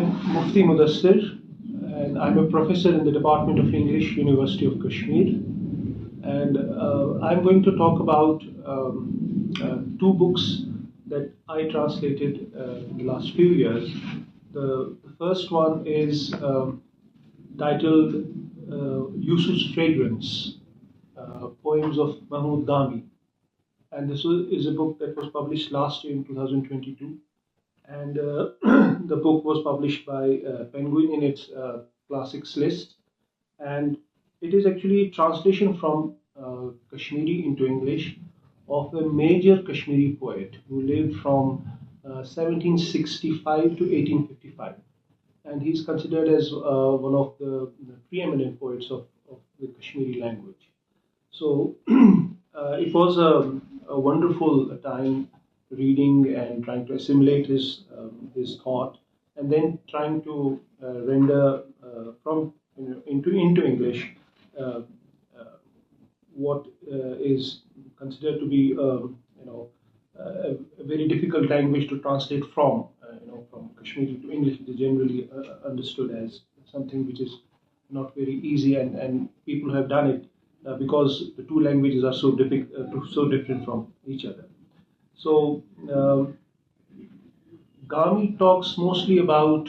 I'm Mufti Mudasir, and I'm a professor in the Department of English, University of Kashmir. And I'm going to talk about two books that I translated in the last few years. The first one is titled Yusuf's Fragrance, Poems of Mahmud Gāmi. And this is a book that was published last year in 2022. And the book was published by Penguin in its classics list. And it is actually a translation from Kashmiri into English of a major Kashmiri poet who lived from 1765 to 1855. And he's considered as one of the preeminent poets of the Kashmiri language. So it was a wonderful time reading and trying to assimilate his thought, and then trying to render from into English what is considered to be a very difficult language to translate from from Kashmiri to English. It is generally understood as something which is not very easy, and people have done it because the two languages are so different from each other. So Gami talks mostly about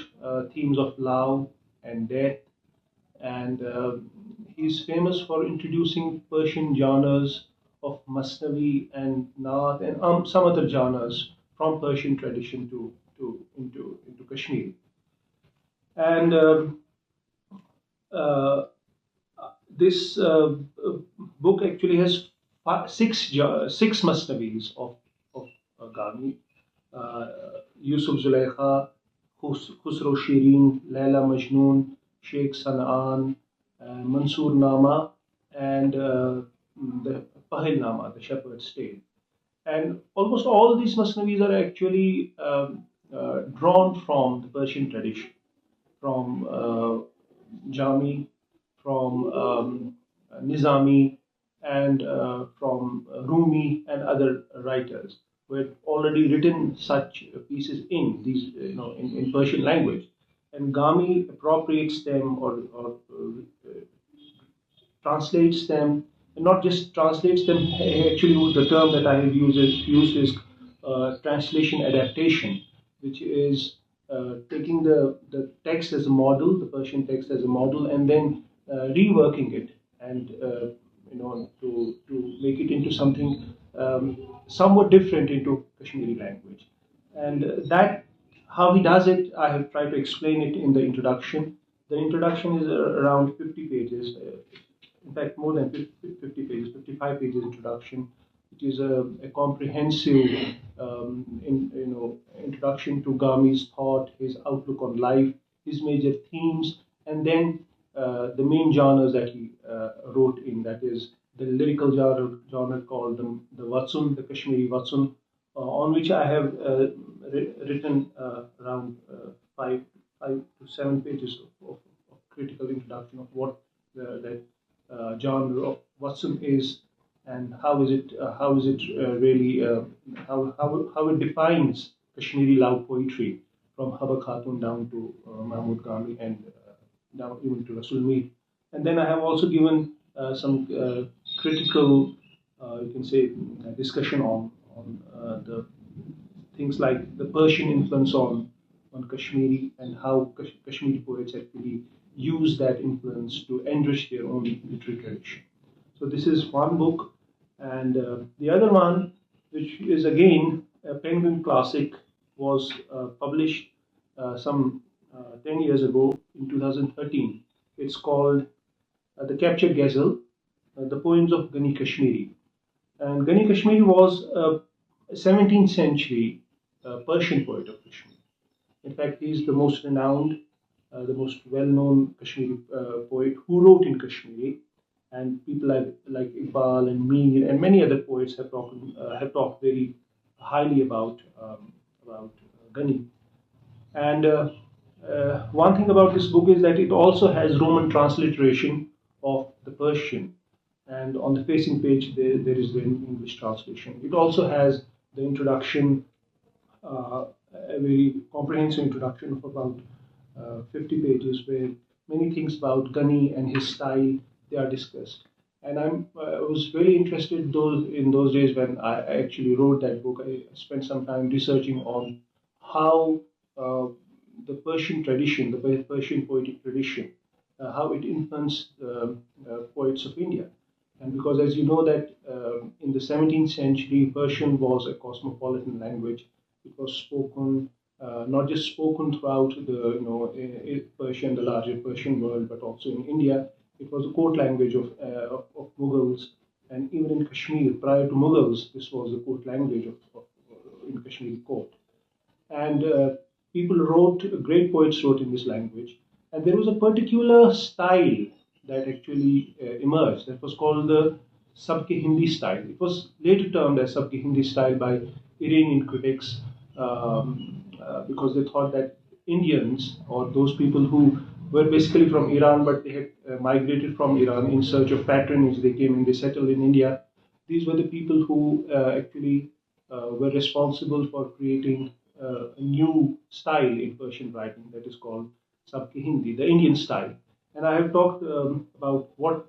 themes of love and death, and he's famous for introducing Persian genres of Masnavi and Naat and some other genres from Persian tradition into Kashmir. And this book actually has six Masnavis of Gami: Yusuf Zulaikha, Khusro Shirin, Laila Majnoon, Sheikh Sanaan, Mansoor Nama, and the Pahil Nama, the Shepherd's Tale. And almost all these Masnavis are actually drawn from the Persian tradition, from Jami, from Nizami, and from Rumi and other writers who had already written such pieces in these, in Persian language. And Gami appropriates them or translates them, and not just translates them. Actually, the term that I have used is translation adaptation, which is taking the text as a model, the Persian text as a model, and then reworking it and to make it into something somewhat different into Kashmiri language. And that how he does it, I have tried to explain it in the introduction. The introduction is around 50 pages. In fact, more than 50 pages, 55 pages introduction. It is a comprehensive introduction to Gami's thought, his outlook on life, his major themes, and then the main genres that he wrote in, that is the lyrical genre called the Vatsun, the Kashmiri Vatsun, on which I have written around 5 to 7 pages of critical introduction of what that genre of Vatsun is, and how is it really how it defines Kashmiri love poetry from Haba Khatun down to Mahmud Gāmi and down even to Rasul Mir. And then I have also given some critical, you can say, discussion on the things like the Persian influence on Kashmiri, and how Kashmiri poets actually use that influence to enrich their own literary tradition. So this is one book, and the other one, which is again a Penguin classic, was published some 10 years ago in 2013. It's called The Captured Gazelle, the Poems of Ghani Kashmiri. And Gani Kashmiri was a 17th century Persian poet of Kashmir. In fact, he is the most renowned, the most well-known Kashmiri poet who wrote in Kashmiri, and people like Iqbal and Mir and many other poets have talked very highly about Gani. And one thing about this book is that it also has Roman transliteration of the Persian, and on the facing page there is the English translation. It also has the introduction, a very comprehensive introduction of about 50 pages where many things about Gani and his style they are discussed. And I was very interested in those days when I actually wrote that book. I spent some time researching on how the Persian tradition, the Persian poetic tradition, how it influenced poets of India. And because, as you know, that in the 17th century, Persian was a cosmopolitan language. It was spoken, not just spoken throughout the Persian, the larger Persian world, but also in India. It was a court language of Mughals, and even in Kashmir, prior to Mughals, this was the court language of in Kashmiri court. And people wrote, great poets wrote in this language. And there was a particular style that actually emerged that was called the Sabke Hindi style. It was later termed as Sabke Hindi style by Iranian critics because they thought that Indians, or those people who were basically from Iran but they had migrated from Iran in search of patronage, they came and they settled in India. These were the people who actually were responsible for creating a new style in Persian writing that is called Sabke Hindi, the Indian style. And I have talked about what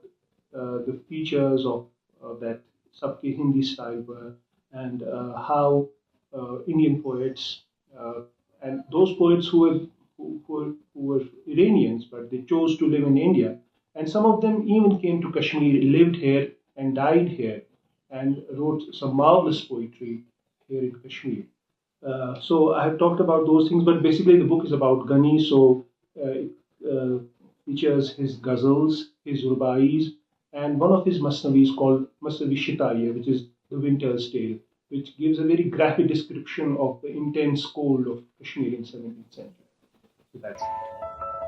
the features of that Sabke Hindi style were, and how Indian poets and those poets who were Iranians, but they chose to live in India, and some of them even came to Kashmir, lived here, and died here, and wrote some marvelous poetry here in Kashmir. So I have talked about those things, but basically the book is about Gani. So it features his ghazals, his rubais, and one of his masnavis called Masnavi Shitaiya, which is the Winter's Tale, which gives a very graphic description of the intense cold of Kashmir in 17th century. So that's it.